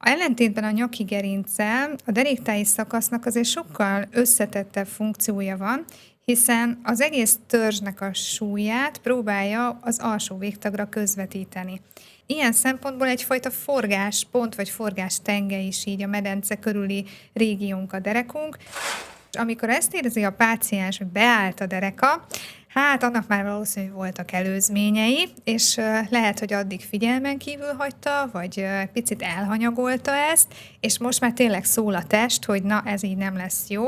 Ellentétben a nyaki gerinccel a deréktáji szakasznak azért sokkal összetettebb funkciója van, hiszen az egész törzsnek a súlyát próbálja az alsó végtagra közvetíteni. Ilyen szempontból egyfajta forgáspont vagy forgástenge is így a medence körüli régiónk, a derekunk. Amikor ezt érzi a páciens, hogy beállt a dereka, hát annak már valószínűleg voltak előzményei, és lehet, hogy addig figyelmen kívül hagyta, vagy picit elhanyagolta ezt, és most már tényleg szól a test, hogy na, ez így nem lesz jó.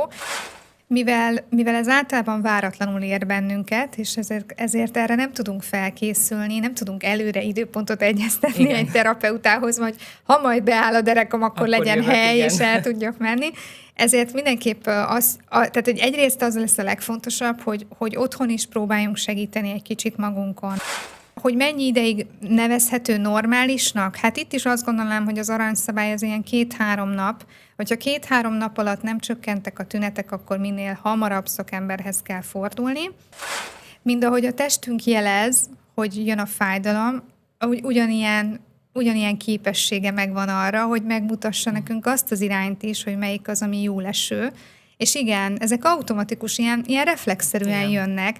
Mivel ez általában váratlanul ér bennünket, és ezért erre nem tudunk felkészülni, nem tudunk előre időpontot egyeztetni egy terapeutához, hogy ha majd beáll a derekam, akkor legyen hely, és el tudjak menni. Ezért mindenképp tehát egyrészt az lesz a legfontosabb, hogy otthon is próbáljunk segíteni egy kicsit magunkon. Hogy mennyi ideig nevezhető normálisnak? Hát itt is azt gondolom, hogy az aranyszabály az ilyen 2-3 nap. Hogyha 2-3 nap alatt nem csökkentek a tünetek, akkor minél hamarabb szakemberhez kell fordulni. Mind ahogy a testünk jelez, hogy jön a fájdalom, ugyanilyen képessége megvan arra, hogy megmutassa nekünk azt az irányt is, hogy melyik az, ami jól eső. És igen, ezek automatikus, ilyen reflexzerűen jönnek.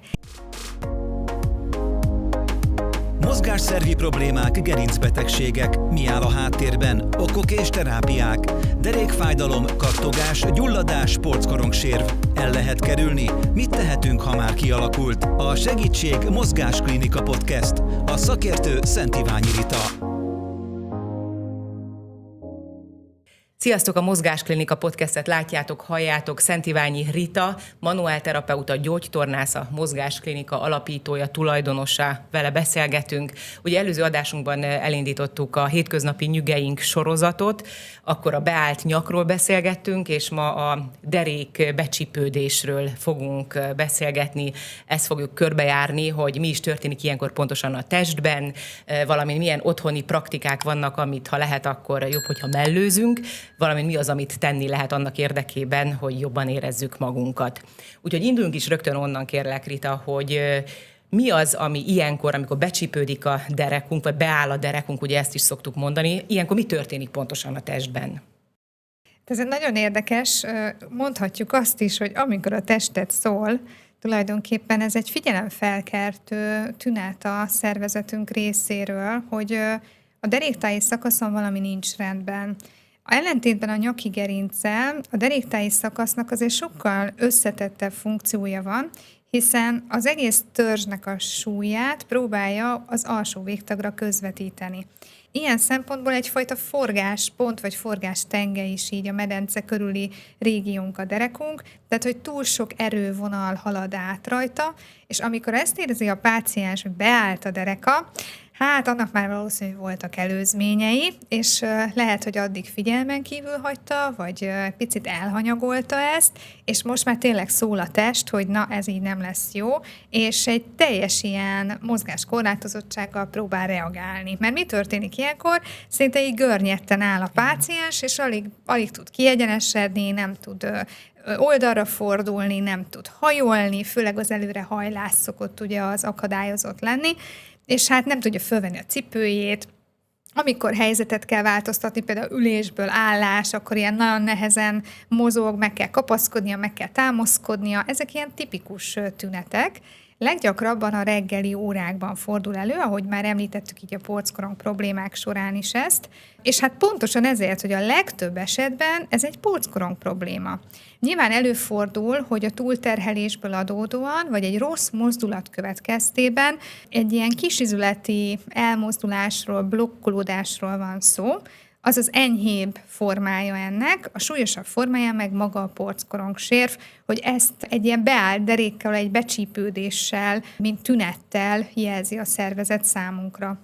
Mozgásszervi problémák, gerincbetegségek, mi áll a háttérben, okok és terápiák, derékfájdalom, kattogás, gyulladás, sportkorongsérv. El lehet kerülni? Mit tehetünk, ha már kialakult? A Segítség Mozgásklinika Podcast. A szakértő Szent Iványi Rita. Sziasztok! A Mozgásklinika Podcastet látjátok, halljátok. Szent Iványi Rita, manuálterapeuta, gyógytornász, a Mozgásklinika alapítója, tulajdonosa, vele beszélgetünk. Ugye előző adásunkban elindítottuk a hétköznapi nyügeink sorozatot, akkor a beállt nyakról beszélgettünk, és ma a derék becsípődésről fogunk beszélgetni. Ezt fogjuk körbejárni, hogy mi is történik ilyenkor pontosan a testben, valamint milyen otthoni praktikák vannak, amit ha lehet, akkor jobb, hogyha mellőzünk, valamint mi az, amit tenni lehet annak érdekében, hogy jobban érezzük magunkat. Úgyhogy induljunk is rögtön onnan, kérlek, Rita, hogy mi az, ami ilyenkor, amikor becsípődik a derekunk, vagy beáll a derekunk, ugye ezt is szoktuk mondani, ilyenkor mi történik pontosan a testben? Ez nagyon érdekes, mondhatjuk azt is, hogy amikor a tested szól, tulajdonképpen ez egy figyelemfelkeltő tünet a szervezetünk részéről, hogy a deréktáji szakaszon valami nincs rendben. Ellentétben a nyaki gerinccel a deréktáji szakasznak azért sokkal összetettebb funkciója van, hiszen az egész törzsnek a súlyát próbálja az alsó végtagra közvetíteni. Ilyen szempontból egyfajta forgáspont vagy forgástenge is így a medence körüli régiónk, a derekunk, tehát hogy túl sok erővonal halad át rajta, és amikor ezt érzi a páciens, hogy beállt a dereka, hát annak már valószínűleg voltak előzményei, és lehet, hogy addig figyelmen kívül hagyta, vagy picit elhanyagolta ezt, és most már tényleg szól a test, hogy na, ez így nem lesz jó, és egy teljes ilyen mozgáskorlátozottsággal próbál reagálni. Mert mi történik ilyenkor? Szinte így görnyetten áll a páciens, és alig tud kiegyenesedni, nem tud oldalra fordulni, nem tud hajolni, főleg az előrehajlás szokott ugye az akadályozott lenni, és hát nem tudja fölvenni a cipőjét. Amikor helyzetet kell változtatni, például ülésből állás, akkor ilyen nagyon nehezen mozog, meg kell kapaszkodnia, meg kell támaszkodnia. Ezek ilyen tipikus tünetek. Leggyakrabban a reggeli órákban fordul elő, ahogy már említettük így a porckorong problémák során is ezt, és hát pontosan ezért, hogy a legtöbb esetben ez egy porckorong probléma. Nyilván előfordul, hogy a túlterhelésből adódóan, vagy egy rossz mozdulat következtében egy ilyen kisizületi elmozdulásról, blokkolódásról van szó, az az enyhébb formája ennek, a súlyosabb formája meg maga a porckorongsérv, hogy ezt egy ilyen beállt derékkel, egy becsípődéssel, mint tünettel jelzi a szervezet számunkra.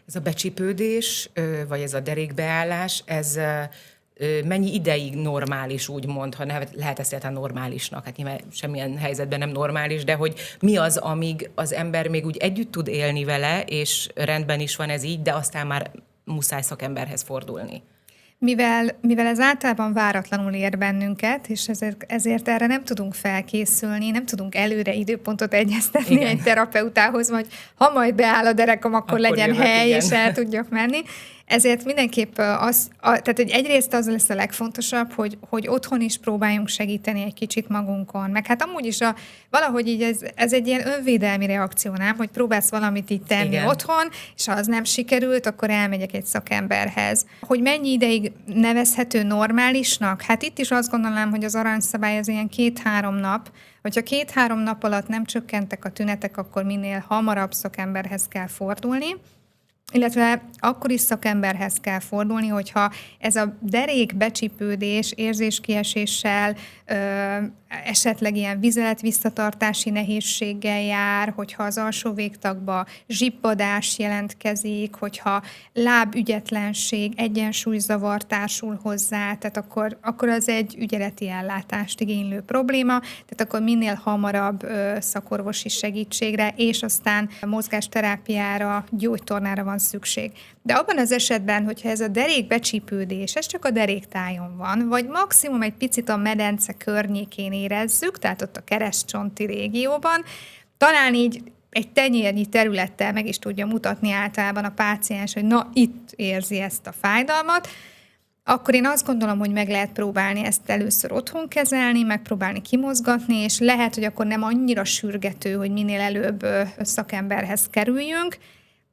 Ez a becsípődés, vagy ez a derékbeállás, ez mennyi ideig normális, úgymond, ha lehet ezt érteni normálisnak, hát nyilván semmilyen helyzetben nem normális, de hogy mi az, amíg az ember még úgy együtt tud élni vele, és rendben is van ez így, de aztán már muszáj szakemberhez fordulni. Mivel ez általában váratlanul ér bennünket, és ezért erre nem tudunk felkészülni, nem tudunk előre időpontot egyeztetni egy terapeutához, hogy ha majd beáll a derekam, akkor legyen hely, és el tudjak menni. Ezért mindenképp tehát hogy egyrészt az lesz a legfontosabb, hogy otthon is próbáljunk segíteni egy kicsit magunkon. Meg hát amúgy is valahogy így ez egy ilyen önvédelmi reakció, nem? Hogy próbálsz valamit így tenni Igen. otthon, és ha az nem sikerült, akkor elmegyek egy szakemberhez. Hogy mennyi ideig nevezhető normálisnak? Hát itt is azt gondolom, hogy az aranyszabály az ilyen 2-3 nap. Hogyha 2-3 nap alatt nem csökkentek a tünetek, akkor minél hamarabb szakemberhez kell fordulni. Illetve akkor is szakemberhez kell fordulni, hogyha ez a derék becsipődés érzéskieséssel, esetleg ilyen vizelet-visszatartási nehézséggel jár, hogyha az alsó végtagba zsippadás jelentkezik, hogyha lábügyetlenség, egyensúlyzavar társul hozzá, tehát akkor az egy ügyeleti ellátást igénylő probléma, tehát akkor minél hamarabb szakorvosi segítségre, és aztán mozgásterápiára, gyógytornára van szükség. De abban az esetben, hogyha ez a derék becsípődés, ez csak a deréktájon van, vagy maximum egy picit a medence környékén érezzük, tehát ott a keresztcsonti régióban, talán így egy tenyérnyi területtel meg is tudja mutatni általában a páciens, hogy na, itt érzi ezt a fájdalmat, akkor én azt gondolom, hogy meg lehet próbálni ezt először otthon kezelni, megpróbálni kimozgatni, és lehet, hogy akkor nem annyira sürgető, hogy minél előbb szakemberhez kerüljünk,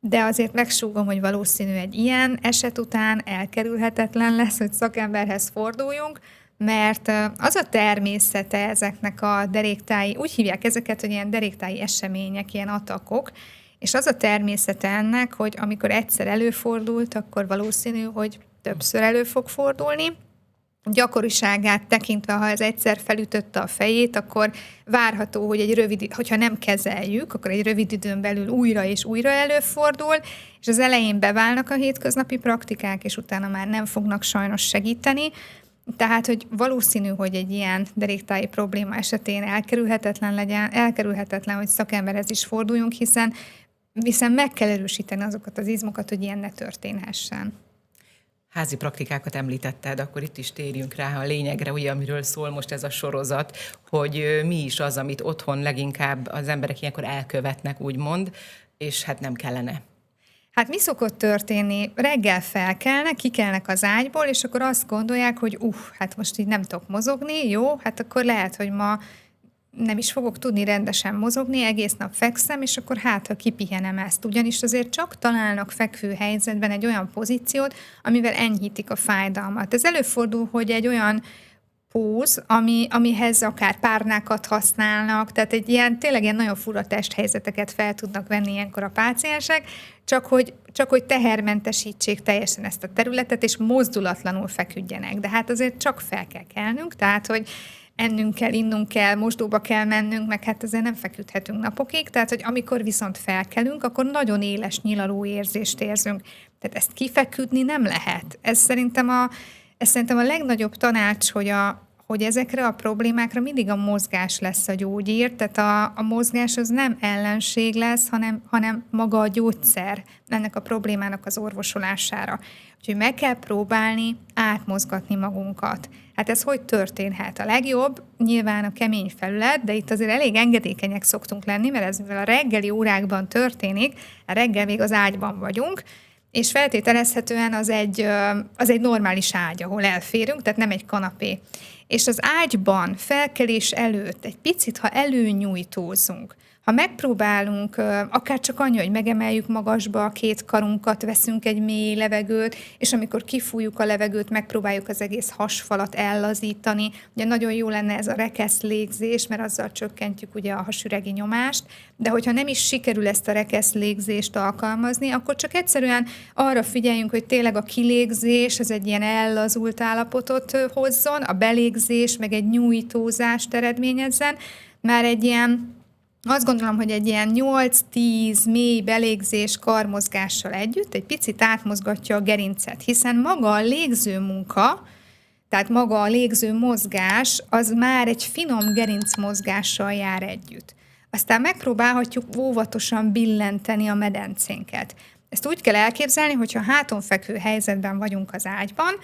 de azért megsúgom, hogy valószínű egy ilyen eset után elkerülhetetlen lesz, hogy szakemberhez forduljunk, mert az a természete ezeknek a deréktáji, úgy hívják ezeket, hogy ilyen deréktáji események, ilyen atakok, és az a természete ennek, hogy amikor egyszer előfordult, akkor valószínű, hogy többször elő fog fordulni. Gyakoriságát tekintve, ha ez egyszer felütötte a fejét, akkor várható, hogy hogyha nem kezeljük, akkor egy rövid időn belül újra és újra előfordul, és az elején beválnak a hétköznapi praktikák, és utána már nem fognak sajnos segíteni. Tehát, hogy valószínű, hogy egy ilyen deréktáji probléma esetén elkerülhetetlen, hogy szakemberhez is forduljunk, hiszen meg kell erősíteni azokat az izmokat, hogy ilyen ne történhessen. Házi praktikákat említetted, akkor itt is térjünk rá a lényegre, ugye, amiről szól most ez a sorozat, hogy mi is az, amit otthon leginkább az emberek ilyenkor elkövetnek, úgymond, és hát nem kellene. Hát mi szokott történni? Reggel felkelnek, kikelnek az ágyból, és akkor azt gondolják, hogy hát most így nem tudok mozogni, jó, hát akkor lehet, hogy ma nem is fogok tudni rendesen mozogni, egész nap fekszem, és akkor hát, ha kipihenem ezt. Ugyanis azért csak találnak fekvő helyzetben egy olyan pozíciót, amivel enyhítik a fájdalmat. Ez előfordul, hogy egy olyan póz, amihez akár párnákat használnak, tehát tényleg ilyen nagyon fura testhelyzeteket fel tudnak venni ilyenkor a páciensek, csak hogy tehermentesítsék teljesen ezt a területet, és mozdulatlanul feküdjenek. De hát azért csak fel kell kelnünk, tehát hogy ennünk kell, innunk kell, mosdóba kell mennünk, meg hát azért nem feküdhetünk napokig, tehát hogy amikor viszont felkelünk, akkor nagyon éles nyilaló érzést érzünk. Tehát ezt kifeküdni nem lehet. Ez szerintem a legnagyobb tanács, hogy ezekre a problémákra mindig a mozgás lesz a gyógyír, tehát a mozgás az nem ellenség lesz, hanem maga a gyógyszer ennek a problémának az orvosolására. Úgyhogy meg kell próbálni átmozgatni magunkat. Hát ez hogy történhet? A legjobb nyilván a kemény felület, de itt azért elég engedékenyek szoktunk lenni, mert ez mivel a reggeli órákban történik, a reggel még az ágyban vagyunk, és feltételezhetően az egy normális ágy, ahol elférünk, tehát nem egy kanapé. És az ágyban felkelés előtt egy picit, ha előnyújtózunk, ha megpróbálunk, akár csak annyi, hogy megemeljük magasba a két karunkat, veszünk egy mély levegőt, és amikor kifújjuk a levegőt, megpróbáljuk az egész hasfalat ellazítani. Ugye nagyon jó lenne ez a rekesz légzés, mert azzal csökkentjük ugye a hasüregi nyomást, de hogyha nem is sikerül ezt a rekesz légzést alkalmazni, akkor csak egyszerűen arra figyeljünk, hogy tényleg a kilégzés, ez egy ilyen ellazult állapotot hozzon, a belégzés meg egy nyújtózást eredményezzen, már azt gondolom, hogy egy ilyen 8-10 mély belégzés karmozgással együtt egy picit átmozgatja a gerincet, hiszen maga a légző munka, tehát maga a légző mozgás, az már egy finom gerincmozgással jár együtt. Aztán megpróbálhatjuk óvatosan billenteni a medencénket. Ezt úgy kell elképzelni, hogyha háton fekvő helyzetben vagyunk az ágyban,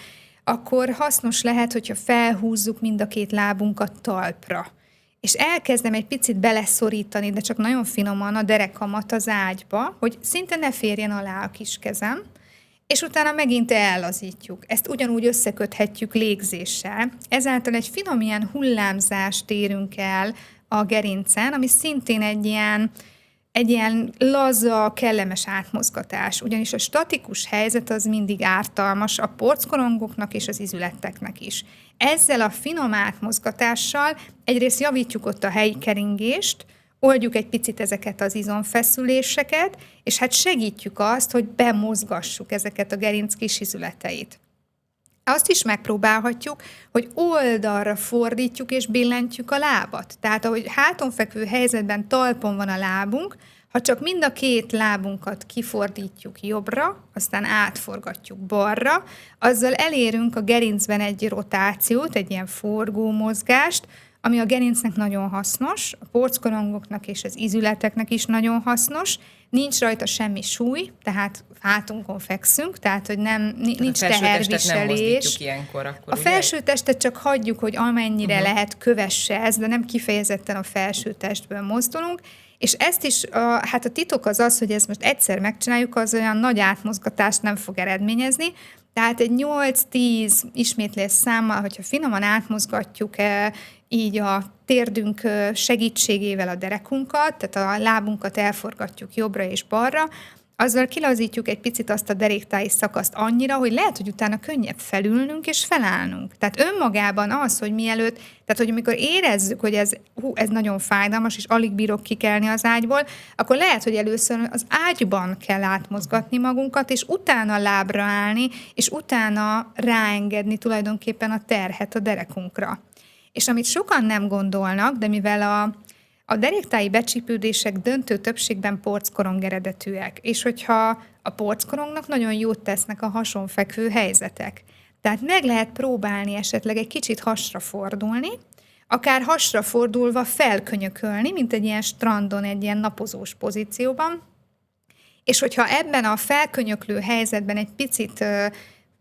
akkor hasznos lehet, hogyha felhúzzuk mind a két lábunkat talpra. És elkezdem egy picit beleszorítani, de csak nagyon finoman a derekamat az ágyba, hogy szinte ne férjen alá a kis kezem, és utána megint ellazítjuk. Ezt ugyanúgy összeköthetjük légzéssel. Ezáltal egy finom ilyen hullámzást érünk el a gerincen, ami szintén egy ilyen laza, kellemes átmozgatás. Ugyanis a statikus helyzet az mindig ártalmas a porckorongoknak és az izületeknek is. Ezzel a finom átmozgatással egyrészt javítjuk ott a helyi keringést, oldjuk egy picit ezeket az izomfeszüléseket, és hát segítjük azt, hogy bemozgassuk ezeket a gerinc kis izületeit. Azt is megpróbálhatjuk, hogy oldalra fordítjuk és billentjük a lábat. Tehát ahogy háton fekvő helyzetben talpon van a lábunk, ha csak mind a két lábunkat kifordítjuk jobbra, aztán átforgatjuk balra, azzal elérünk a gerincben egy rotációt, egy ilyen forgó mozgást, ami a gerincnek nagyon hasznos, a porckorongoknak és az izületeknek is nagyon hasznos, nincs rajta semmi súly, tehát hátunkon fekszünk, tehát hogy nincs teherviselés. Ilyenkor, akkor, a felsőtestet csak hagyjuk, hogy amennyire lehet kövesse ez, de nem kifejezetten a felsőtestből mozdulunk, és ezt is, hát a titok az, hogy ezt most egyszer megcsináljuk, az olyan nagy átmozgatást nem fog eredményezni, tehát egy 8-10 ismétlés számmal, hogyha finoman átmozgatjuk így a térdünk segítségével a derekunkat, tehát a lábunkat elforgatjuk jobbra és balra, azzal kilazítjuk egy picit azt a deréktáji szakaszt annyira, hogy lehet, hogy utána könnyebb felülnünk és felállnunk. Tehát önmagában az, hogy mielőtt, tehát hogy amikor érezzük, hogy ez nagyon fájdalmas, és alig bírok kikelni az ágyból, akkor lehet, hogy először az ágyban kell átmozgatni magunkat, és utána lábra állni, és utána ráengedni tulajdonképpen a terhet a derekunkra. És amit sokan nem gondolnak, de mivel a deréktáji becsípődések döntő többségben porckorong eredetűek, és hogyha a porckorongnak nagyon jót tesznek a hason fekvő helyzetek. Tehát meg lehet próbálni esetleg egy kicsit hasra fordulni, akár hasra fordulva felkönyökölni, mint egy ilyen strandon, egy ilyen napozós pozícióban, és hogyha ebben a felkönyöklő helyzetben egy picit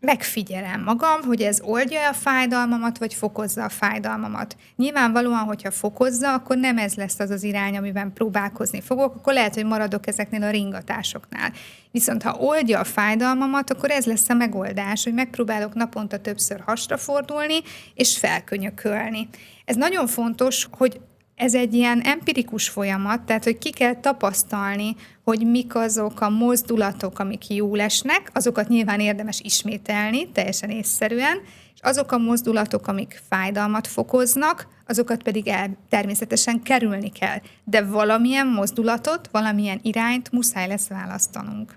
megfigyelem magam, hogy ez oldja a fájdalmamat, vagy fokozza a fájdalmamat. Nyilvánvalóan, hogyha fokozza, akkor nem ez lesz az az irány, amiben próbálkozni fogok, akkor lehet, hogy maradok ezeknél a ringatásoknál. Viszont ha oldja a fájdalmamat, akkor ez lesz a megoldás, hogy megpróbálok naponta többször hasra fordulni, és felkönyökölni. Ez nagyon fontos, hogy ez egy ilyen empirikus folyamat, tehát hogy ki kell tapasztalni, hogy mik azok a mozdulatok, amik jól esnek, azokat nyilván érdemes ismételni, teljesen észszerűen, és azok a mozdulatok, amik fájdalmat fokoznak, azokat pedig természetesen kerülni kell. De valamilyen mozdulatot, valamilyen irányt muszáj lesz választanunk.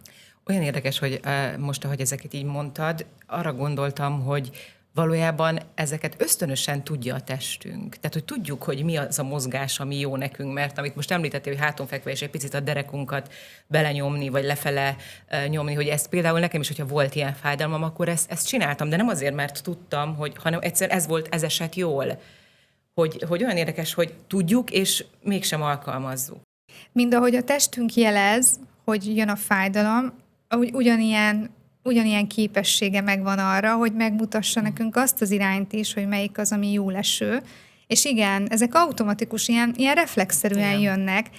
Olyan érdekes, hogy most, ahogy ezeket így mondtad, arra gondoltam, hogy valójában ezeket ösztönösen tudja a testünk. Tehát, hogy tudjuk, hogy mi az a mozgás, ami jó nekünk, mert amit most említettél, hogy háton fekve és egy picit a derekunkat belenyomni, vagy lefele nyomni, hogy ez például nekem is, hogyha volt ilyen fájdalmam, akkor ezt csináltam, de nem azért, mert tudtam, hanem egyszer ez esett jól. Hogy olyan érdekes, hogy tudjuk, és mégsem alkalmazzuk. Mind ahogy a testünk jelez, hogy jön a fájdalom, ugyanilyen képessége megvan arra, hogy megmutassa nekünk azt az irányt is, hogy melyik az, ami jól eső. És igen, ezek automatikus, ilyen reflexzerűen jönnek.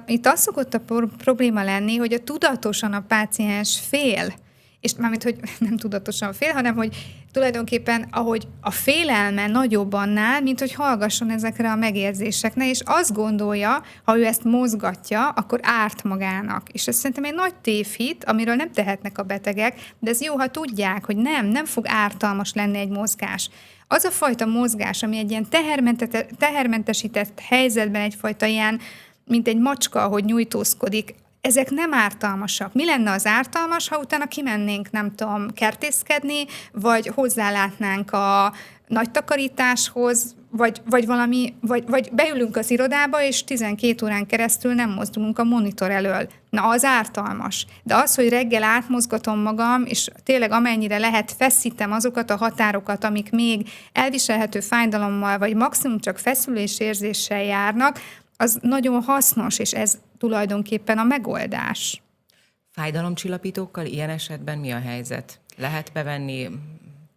Itt az szokott a probléma lenni, hogy tudatosan a páciens fél, és mármint, hogy nem tudatosan fél, hanem hogy tulajdonképpen, ahogy a félelme nagyobb annál, mint hogy hallgasson ezekre a megérzéseknek, és azt gondolja, ha ő ezt mozgatja, akkor árt magának. És ez szerintem egy nagy tévhit, amiről nem tehetnek a betegek, de ez jó, ha tudják, hogy nem fog ártalmas lenni egy mozgás. Az a fajta mozgás, ami egy ilyen tehermentesített helyzetben egyfajta ilyen, mint egy macska, ahogy nyújtózkodik, ezek nem ártalmasak. Mi lenne az ártalmas, ha utána kimennénk, nem tudom, kertészkedni, vagy hozzálátnánk a nagy takarításhoz, vagy beülünk az irodába, és 12 órán keresztül nem mozdulunk a monitor elől. Na, az ártalmas. De az, hogy reggel átmozgatom magam, és tényleg amennyire lehet feszítem azokat a határokat, amik még elviselhető fájdalommal, vagy maximum csak feszülésérzéssel járnak, az nagyon hasznos, és ez tulajdonképpen a megoldás. Fájdalomcsillapítókkal ilyen esetben mi a helyzet? Lehet bevenni,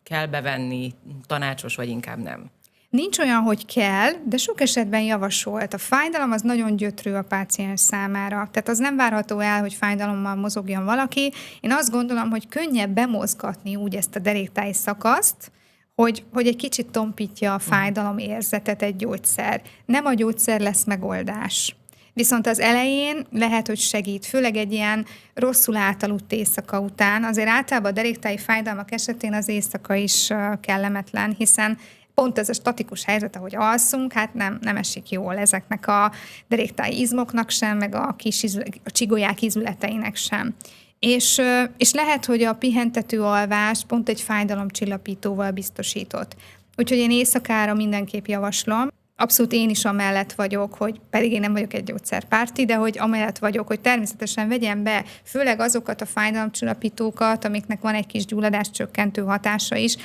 kell bevenni, tanácsos vagy inkább nem? Nincs olyan, hogy kell, de sok esetben javasolt. A fájdalom az nagyon gyötrő a páciens számára. Tehát az nem várható el, hogy fájdalommal mozogjon valaki. Én azt gondolom, hogy könnyebb bemozgatni úgy ezt a deréktáji szakaszt, hogy egy kicsit tompítja a fájdalom érzetet egy gyógyszer. Nem a gyógyszer lesz megoldás. Viszont az elején lehet, hogy segít, főleg egy ilyen rosszul átaludt éjszaka után. Azért általában a deréktáji fájdalmak esetén az éjszaka is kellemetlen, hiszen pont ez a statikus helyzet, ahogy alszunk, hát nem esik jól ezeknek a deréktáji izmoknak sem, meg a csigolyák izületeinek sem. És lehet, hogy a pihentető alvás pont egy fájdalomcsillapítóval biztosított. Úgyhogy én éjszakára mindenképp javaslom. Abszolút én is amellett vagyok, hogy pedig én nem vagyok egy gyógyszerpárti, de hogy amellett vagyok, hogy természetesen vegyen be főleg azokat a fájdalomcsillapítókat, amiknek van egy kis gyulladáscsökkentő hatása is.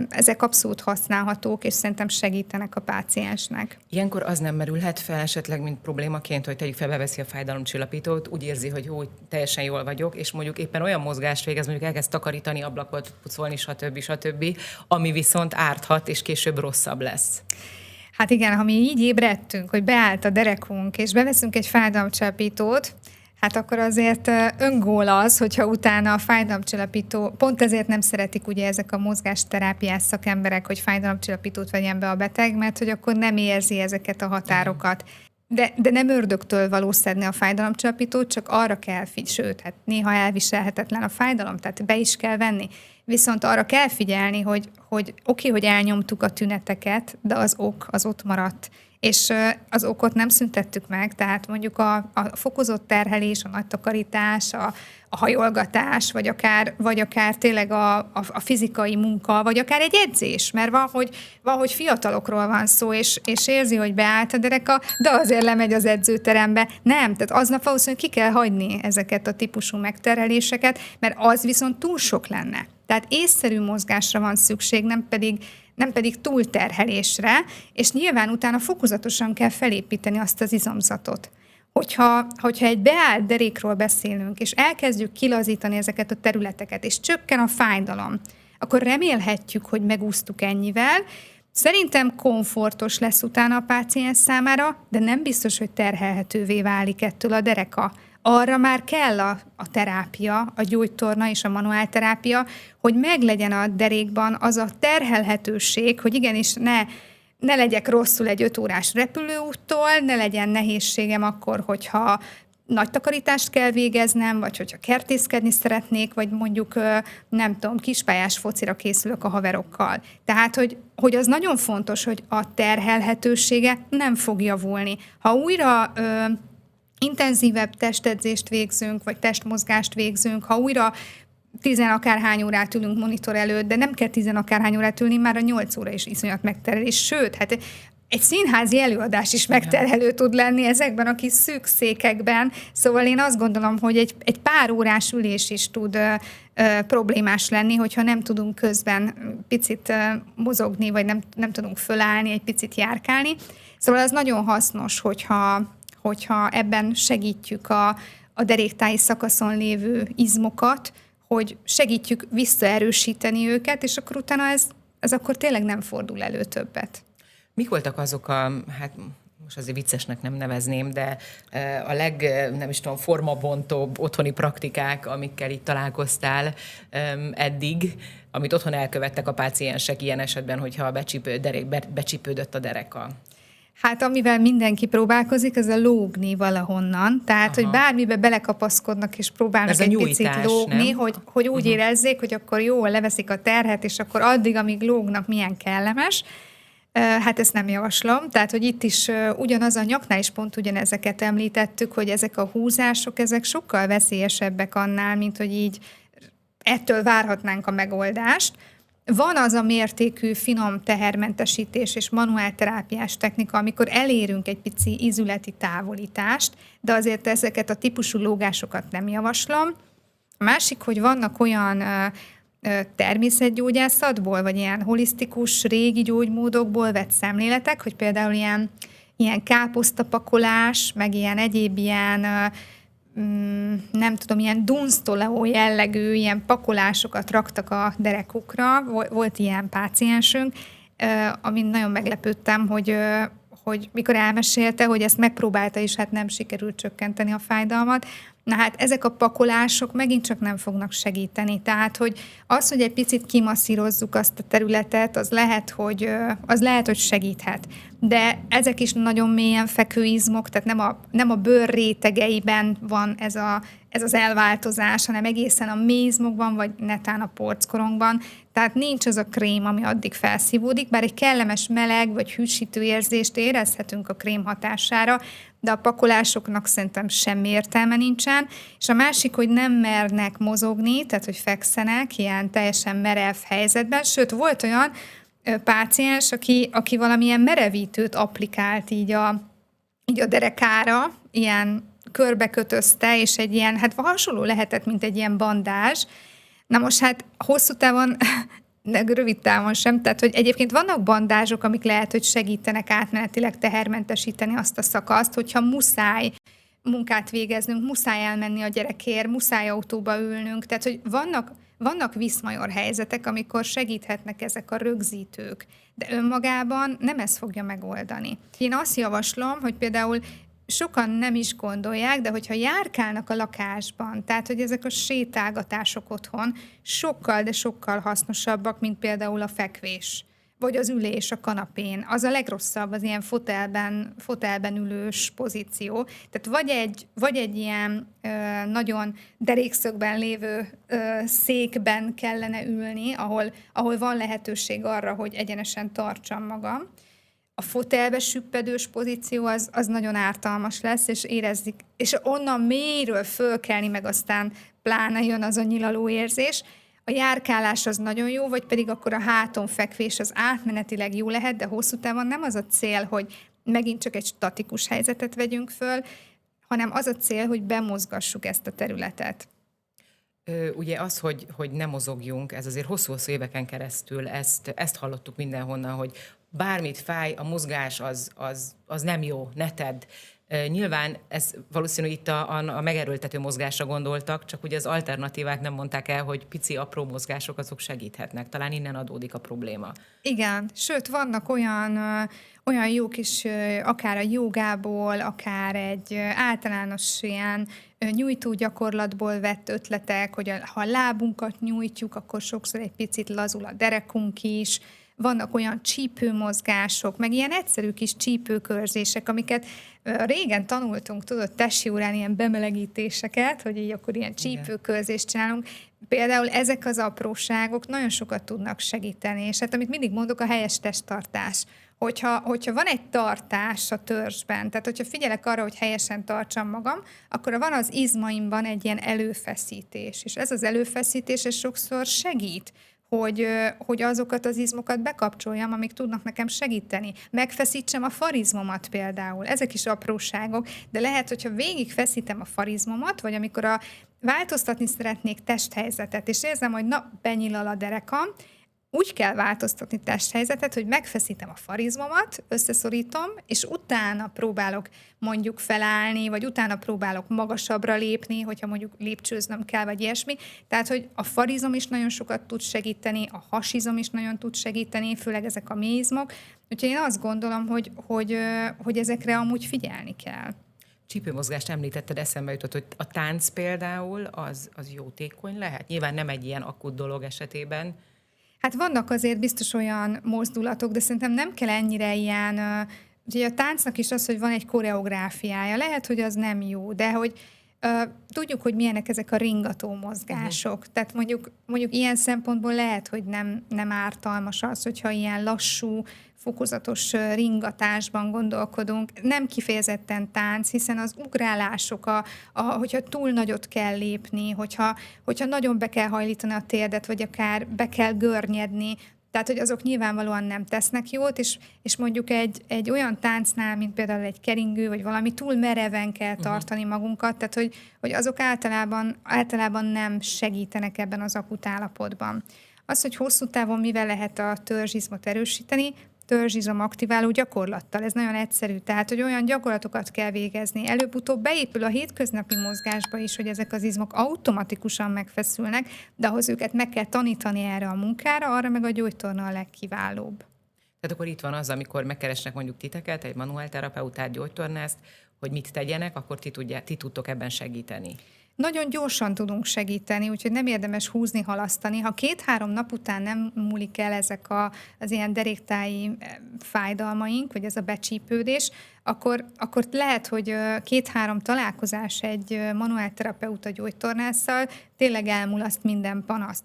Ezek abszolút használhatók, és szerintem segítenek a páciensnek. Ilyenkor az nem merülhet fel esetleg, mint problémaként, hogy tegyük fel, beveszi a fájdalomcsillapítót, úgy érzi, hogy teljesen jól vagyok, és mondjuk éppen olyan mozgást végez, mondjuk elkezd takarítani, ablakot pucolni, stb., ami viszont árthat, és később rosszabb lesz. Hát igen, ha mi így ébredtünk, hogy beállt a derekunk, és beveszünk egy fájdalomcsillapítót, hát akkor azért öngól az, hogyha utána a fájdalomcsillapító, pont ezért nem szeretik ugye ezek a mozgásterápiás szakemberek, hogy fájdalomcsillapítót vegyen be a beteg, mert hogy akkor nem érzi ezeket a határokat. De nem ördögtől való szedni a fájdalomcsillapítót, csak arra kell sőt, hát néha elviselhetetlen a fájdalom, tehát be is kell venni. Viszont arra kell figyelni, hogy oké, hogy elnyomtuk a tüneteket, de az ok az ott maradt. És az okot nem szüntettük meg, tehát mondjuk a fokozott terhelés, a nagy takarítás, a hajolgatás, vagy akár tényleg a fizikai munka, vagy akár egy edzés, mert van, hogy fiatalokról van szó, és érzi, hogy beállt a dereka, de azért lemegy az edzőterembe. Nem, tehát aznap valószínűleg ki kell hagyni ezeket a típusú megterheléseket, mert az viszont túl sok lenne. Tehát észszerű mozgásra van szükség, nem pedig túlterhelésre, és nyilván utána fokozatosan kell felépíteni azt az izomzatot. Hogyha egy beállt derékról beszélünk, és elkezdjük kilazítani ezeket a területeket, és csökken a fájdalom, akkor remélhetjük, hogy megúsztuk ennyivel. Szerintem komfortos lesz utána a páciens számára, de nem biztos, hogy terhelhetővé válik ettől a dereka. Arra már kell a terápia, a gyógytorna és a manuálterápia, hogy meglegyen a derékban az a terhelhetőség, hogy igenis ne legyek rosszul egy 5 órás repülőúttól, ne legyen nehézségem akkor, hogyha nagy takarítást kell végeznem, vagy hogyha kertészkedni szeretnék, vagy mondjuk, nem tudom, kispályás focira készülök a haverokkal. Tehát, hogy az nagyon fontos, hogy a terhelhetősége nem fog javulni. Ha újra intenzívebb testedzést végzünk, vagy testmozgást végzünk, ha újra 10 akárhány órát ülünk monitor előtt, de nem kell 10 akárhány órát ülni, már a 8 óra is iszonyat megterhelés. Sőt, hát egy színházi előadás is megterhelő tud lenni ezekben a kis szűk székekben. Szóval én azt gondolom, hogy egy pár órás ülés is tud problémás lenni, hogyha nem tudunk közben picit mozogni, vagy nem tudunk fölállni, egy picit járkálni. Szóval az nagyon hasznos, hogyha ebben segítjük a deréktáji szakaszon lévő izmokat, hogy segítjük visszaerősíteni őket, és akkor utána ez akkor tényleg nem fordul elő többet. Mik voltak azok hát most azért viccesnek nem nevezném, de nem is tudom, formabontóbb otthoni praktikák, amikkel itt találkoztál eddig, amit otthon elkövettek a páciensek ilyen esetben, hogyha becsípődött a dereka? Hát amivel mindenki próbálkozik, ez a lógni valahonnan. Tehát, hogy bármibe belekapaszkodnak, és próbálnak ez egy picit lógni, hogy úgy érezzék, hogy akkor jól leveszik a terhet, és akkor addig, amíg lógnak, milyen kellemes. Hát ezt nem javaslom. Tehát, hogy itt is ugyanaz a nyaknál is pont ugyanezeket említettük, hogy ezek a húzások, ezek sokkal veszélyesebbek annál, mint hogy így ettől várhatnánk a megoldást. Van az a mértékű finom tehermentesítés és manuálterápiás technika, amikor elérünk egy pici ízületi távolítást, de azért ezeket a típusú lógásokat nem javaslom. A másik, hogy vannak olyan természetgyógyászatból, vagy ilyen holisztikus régi gyógymódokból vett szemléletek, hogy például ilyen káposztapakolás, meg ilyen egyéb ilyen nem tudom, ilyen dunsztoleó jellegű ilyen pakolásokat raktak a derekukra, volt ilyen páciensünk. amin nagyon meglepődtem, hogy mikor elmesélte, hogy ezt megpróbálta, és hát nem sikerült csökkenteni a fájdalmat. Na hát ezek a pakolások megint csak nem fognak segíteni. Tehát, hogy az, hogy egy picit kimasszírozzuk azt a területet, az lehet, hogy segíthet. De ezek is nagyon mélyen fekvő izmok, tehát nem a bőr rétegeiben van ez az elváltozás, hanem egészen a mézmokban, vagy netán a porckorongban. Tehát nincs az a krém, ami addig felszívódik, bár egy kellemes meleg vagy hűsítő érzést érezhetünk a krém hatására, de a pakolásoknak szerintem semmi értelme nincsen. És a másik, hogy nem mernek mozogni, tehát hogy fekszenek ilyen teljesen merev helyzetben. Sőt, volt olyan páciens, aki valamilyen merevítőt applikált így a derekára, ilyen körbekötözte, és egy ilyen, hát hasonló lehetett, mint egy ilyen bandázs. Na most hát hosszú távon, de rövid távon sem, tehát hogy egyébként vannak bandázsok, amik lehet, hogy segítenek átmenetileg tehermentesíteni azt a szakaszt, hogyha muszáj munkát végeznünk, muszáj elmenni a gyerekért, muszáj autóba ülnünk, tehát hogy vannak viszmajor helyzetek, amikor segíthetnek ezek a rögzítők, de önmagában nem ez fogja megoldani. Én azt javaslom, hogy például sokan nem is gondolják, de hogyha járkálnak a lakásban, tehát hogy ezek a sétálgatások otthon sokkal, de sokkal hasznosabbak, mint például a fekvés, vagy az ülés a kanapén. Az a legrosszabb, az ilyen fotelben ülős pozíció. Tehát vagy egy ilyen nagyon derékszögben lévő székben kellene ülni, ahol van lehetőség arra, hogy egyenesen tartsam magam. A fotelbe süppedős pozíció az nagyon ártalmas lesz, és érezzük, és onnan mélyről fölkelni, meg aztán pláne jön az a nyilaló érzés. A járkálás az nagyon jó, vagy pedig akkor a háton fekvés az átmenetileg jó lehet, de hosszú távon nem az a cél, hogy megint csak egy statikus helyzetet vegyünk föl, hanem az a cél, hogy bemozgassuk ezt a területet. Ugye az, hogy ne mozogjunk, ez azért hosszú-hosszú éveken keresztül, ezt hallottuk mindenhonnan, hogy bármit fáj, a mozgás az nem jó, ne tedd. Nyilván ez valószínű itt a megerőltető mozgásra gondoltak, csak ugye az alternatívát nem mondták el, hogy pici, apró mozgások azok segíthetnek. Talán innen adódik a probléma. Igen, sőt, vannak olyan jó kis, akár a jogából, akár egy általános ilyen nyújtó gyakorlatból vett ötletek, hogy ha a lábunkat nyújtjuk, akkor sokszor egy picit lazul a derekunk is. Vannak olyan csípőmozgások, meg ilyen egyszerű kis csípőkörzések, amiket régen tanultunk, tudod, tesi órán ilyen bemelegítéseket, hogy így akkor ilyen csípőkörzést csinálunk. Például ezek az apróságok nagyon sokat tudnak segíteni, és hát amit mindig mondok, a helyes testtartás. Hogyha van egy tartás a törzsben, tehát hogyha figyelek arra, hogy helyesen tartsam magam, akkor van az izmaimban egy ilyen előfeszítés, és ez az előfeszítés ez sokszor segít, hogy azokat az izmokat bekapcsoljam, amik tudnak nekem segíteni. Megfeszítsem a farizmomat például. Ezek is apróságok, de lehet, hogyha végigfeszítem a farizmomat, vagy amikor változtatni szeretnék testhelyzetet, és érzem, hogy benyilal a derekam, úgy kell változtatni testhelyzetet, hogy megfeszítem a farizmomat, összeszorítom, és utána próbálok mondjuk felállni, vagy utána próbálok magasabbra lépni, hogyha mondjuk lépcsőznöm kell, vagy ilyesmi. Tehát, hogy a farizom is nagyon sokat tud segíteni, a hasizom is nagyon tud segíteni, főleg ezek a mélyizmok. Úgyhogy én azt gondolom, hogy ezekre amúgy figyelni kell. Csípőmozgást említetted, eszembe jutott, hogy a tánc például az jótékony lehet? Nyilván nem egy ilyen akut dolog esetében. Hát vannak azért biztos olyan mozdulatok, de szerintem nem kell ennyire ilyen... Ugye a táncnak is az, hogy van egy koreográfiája. Lehet, hogy az nem jó, de hogy tudjuk, hogy milyenek ezek a ringató mozgások. Tehát mondjuk ilyen szempontból lehet, hogy nem ártalmas az, hogyha ilyen lassú, fokozatos ringatásban gondolkodunk. Nem kifejezetten tánc, hiszen az ugrálások, hogyha túl nagyot kell lépni, hogyha nagyon be kell hajlítani a térdet, vagy akár be kell görnyedni, tehát, hogy azok nyilvánvalóan nem tesznek jót, és mondjuk egy olyan táncnál, mint például egy keringő, vagy valami, túl mereven kell tartani magunkat, tehát, hogy azok általában nem segítenek ebben az akut állapotban. Az, hogy hosszú távon mivel lehet a törzsizmot erősíteni, törzsizom aktiváló gyakorlattal. Ez nagyon egyszerű. Tehát, hogy olyan gyakorlatokat kell végezni. Előbb-utóbb beépül a hétköznapi mozgásba is, hogy ezek az izmok automatikusan megfeszülnek, de ahhoz őket meg kell tanítani erre a munkára, arra meg a gyógytorna a legkiválóbb. Tehát akkor itt van az, amikor megkeresnek mondjuk titeket, egy manuálterapeutát, gyógytornászt, hogy mit tegyenek, akkor ti tudtok ebben segíteni. Nagyon gyorsan tudunk segíteni, úgyhogy nem érdemes húzni, halasztani. Ha 2-3 nap után nem múlik el ezek az ilyen deréktáji fájdalmaink, vagy ez a becsípődés, akkor lehet, hogy 2-3 találkozás egy manuálterapeuta gyógytornásszal tényleg elmulaszt minden panaszt.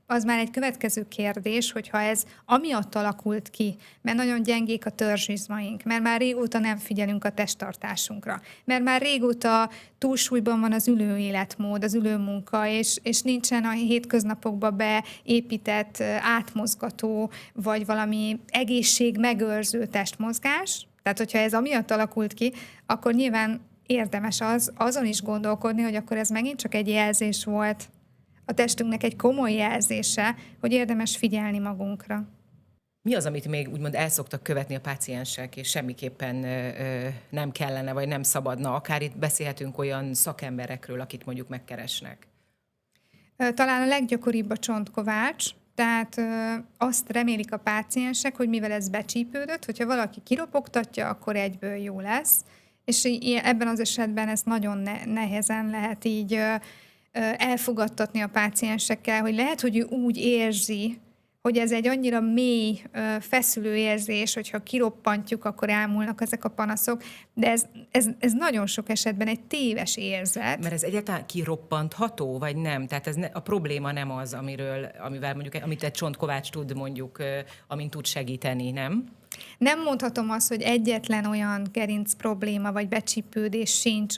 Az már egy következő kérdés, hogyha ez amiatt alakult ki, mert nagyon gyengék a törzsizmaink, mert már régóta nem figyelünk a testtartásunkra, mert már régóta túlsúlyban van az ülő életmód, az ülőmunka, és nincsen a hétköznapokba beépített átmozgató, vagy valami egészségmegőrző testmozgás. Tehát, hogyha ez amiatt alakult ki, akkor nyilván érdemes azon is gondolkodni, hogy akkor ez megint csak egy jelzés volt, a testünknek egy komoly jelzése, hogy érdemes figyelni magunkra. Mi az, amit még úgymond el szoktak követni a páciensek, és semmiképpen nem kellene, vagy nem szabadna? Akár itt beszélhetünk olyan szakemberekről, akit mondjuk megkeresnek. Talán a leggyakoribb a csontkovács, tehát azt remélik a páciensek, hogy mivel ez becsípődött, hogyha valaki kiropogtatja, akkor egyből jó lesz. És ebben az esetben ez nagyon nehezen lehet így elfogadtatni a páciensekkel, hogy lehet, hogy ő úgy érzi, hogy ez egy annyira mély, feszülő érzés, hogyha kiroppantjuk, akkor elmúlnak ezek a panaszok, de ez nagyon sok esetben egy téves érzet. Mert ez egyáltalán kiroppantható, vagy nem? Tehát a probléma nem az, amit egy csontkovács tud mondjuk, amin tud segíteni, nem? Nem mondhatom azt, hogy egyetlen olyan gerinc probléma, vagy becsípődés sincs,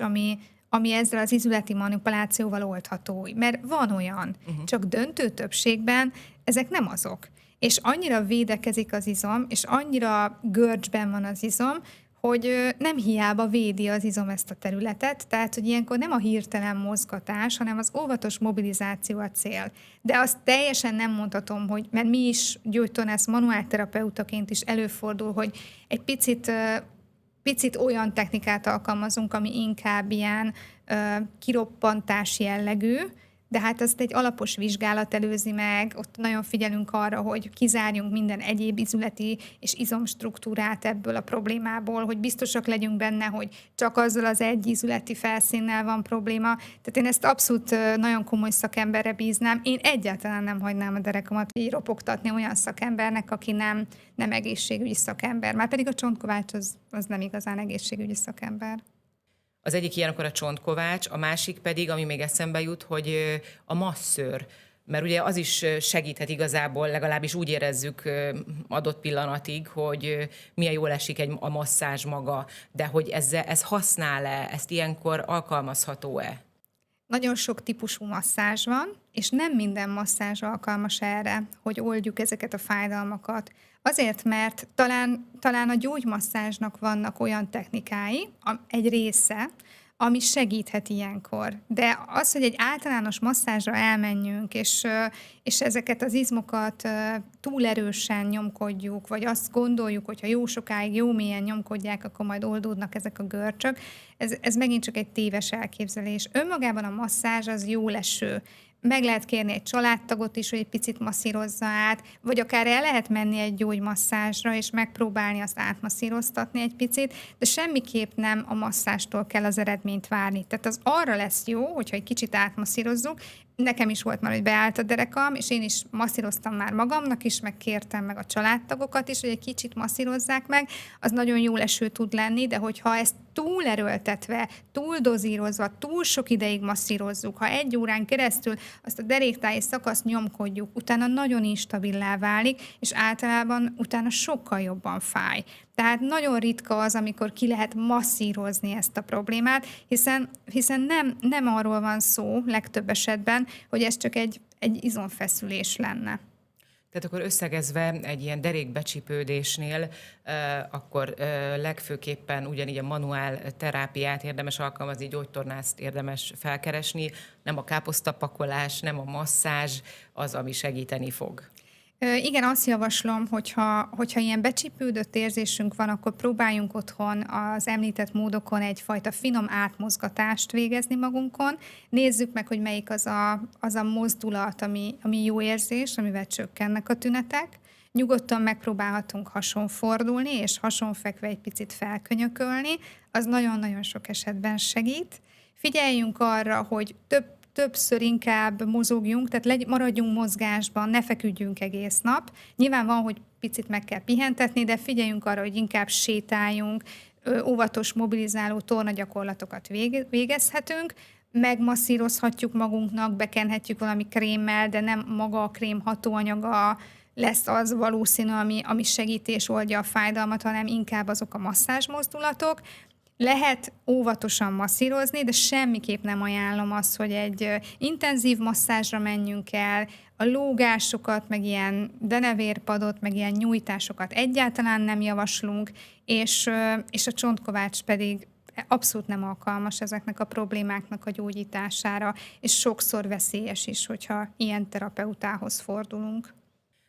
ami ezzel az izületi manipulációval oldható. Mert van olyan, csak döntő többségben ezek nem azok. És annyira védekezik az izom, és annyira görcsben van az izom, hogy nem hiába védi az izom ezt a területet, tehát, hogy ilyenkor nem a hirtelen mozgatás, hanem az óvatos mobilizáció a cél. De azt teljesen nem mondhatom, hogy, mert mi is gyógytornász manuálterapeutaként is előfordul, hogy egy picit olyan technikát alkalmazunk, ami inkább ilyen kiroppantás jellegű, de hát azt egy alapos vizsgálat előzi meg, ott nagyon figyelünk arra, hogy kizárjunk minden egyéb izületi és izomstruktúrát ebből a problémából, hogy biztosak legyünk benne, hogy csak azzal az egy izületi felszínnel van probléma. Tehát én ezt abszolút nagyon komoly szakemberre bíznám. Én egyáltalán nem hagynám a derekamat így ropogtatni olyan szakembernek, aki nem egészségügyi szakember. Már pedig a csontkovács az nem igazán egészségügyi szakember. Az egyik ilyen akkor a csontkovács, a másik pedig, ami még eszembe jut, hogy a masszőr. Mert ugye az is segíthet igazából, legalábbis úgy érezzük adott pillanatig, hogy milyen jól esik a masszázs maga, de hogy ez használ-e, ezt ilyenkor alkalmazható-e? Nagyon sok típusú masszázs van, és nem minden masszázs alkalmas erre, hogy oldjuk ezeket a fájdalmakat. Azért, mert talán a gyógymasszázsnak vannak olyan technikái, egy része, ami segíthet ilyenkor. De az, hogy egy általános masszázsra elmenjünk, és ezeket az izmokat túl erősen nyomkodjuk, vagy azt gondoljuk, hogy ha jó sokáig, jó mélyen nyomkodják, akkor majd oldódnak ezek a görcsök, ez megint csak egy téves elképzelés. Önmagában a masszázs az jó leső. Meg lehet kérni egy családtagot is, hogy egy picit masszírozza át, vagy akár el lehet menni egy gyógymasszázsra, és megpróbálni azt átmasszíroztatni egy picit, de semmiképp nem a masszástól kell az eredményt várni. Tehát az arra lesz jó, hogyha egy kicsit átmasszírozzuk. Nekem is volt már, hogy beállt a derekam, és én is masszíroztam már magamnak is, meg kértem meg a családtagokat is, hogy egy kicsit masszírozzák meg, az nagyon jó leső tud lenni, de hogyha ezt túl erőltetve, túl dozírozva, túl sok ideig masszírozzuk, ha 1 órán keresztül azt a deréktáji szakaszt nyomkodjuk, utána nagyon instabilá válik, és általában utána sokkal jobban fáj. Tehát nagyon ritka az, amikor ki lehet masszírozni ezt a problémát, hiszen nem arról van szó legtöbb esetben, hogy ez csak egy izomfeszülés lenne. Tehát akkor összegezve egy ilyen derékbecsípődésnél, akkor legfőképpen ugyanígy a manuál terápiát érdemes alkalmazni, gyógytornászt érdemes felkeresni, nem a káposztapakolás, nem a masszázs az, ami segíteni fog. Igen, azt javaslom, hogyha ilyen becsípődött érzésünk van, akkor próbáljunk otthon az említett módokon egyfajta finom átmozgatást végezni magunkon. Nézzük meg, hogy melyik az a mozdulat, ami jó érzés, amivel csökkennek a tünetek. Nyugodtan megpróbálhatunk hasonfordulni, és hasonfekve egy picit felkönyökölni. Az nagyon-nagyon sok esetben segít. Figyeljünk arra, hogy többször inkább mozogjunk, tehát maradjunk mozgásban, ne feküdjünk egész nap. Nyilván van, hogy picit meg kell pihentetni, de figyeljünk arra, hogy inkább sétáljunk, óvatos, mobilizáló tornagyakorlatokat végezhetünk, megmasszírozhatjuk magunknak, bekenhetjük valami krémmel, de nem maga a krém hatóanyaga lesz az valószínű, ami segíti és oldja a fájdalmat, hanem inkább azok a masszázsmozdulatok. Lehet óvatosan masszírozni, de semmiképp nem ajánlom azt, hogy egy intenzív masszázsra menjünk el, a lógásokat, meg ilyen denevérpadot, meg ilyen nyújtásokat egyáltalán nem javaslunk, és a csontkovács pedig abszolút nem alkalmas ezeknek a problémáknak a gyógyítására, és sokszor veszélyes is, hogyha ilyen terapeutához fordulunk.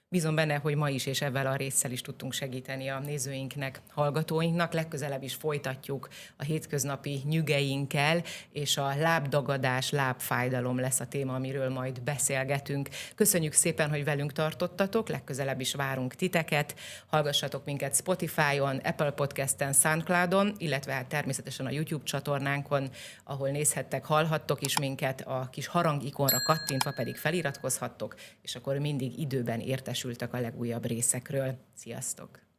Bízom benne, hogy ma is és ezzel a résszel is tudtunk segíteni a nézőinknek, hallgatóinknak. Legközelebb is folytatjuk a hétköznapi nyügeinkkel, és a lábdagadás, lábfájdalom lesz a téma, amiről majd beszélgetünk. Köszönjük szépen, hogy velünk tartottatok, legközelebb is várunk titeket. Hallgassatok minket Spotify-on, Apple Podcast-en, SoundCloud-on, illetve hát természetesen a YouTube csatornánkon, ahol nézhettek, hallhattok is minket, a kis harangikonra kattintva pedig feliratkozhattok, és akkor mindig időben értesültek a legújabb részekről. Sziasztok!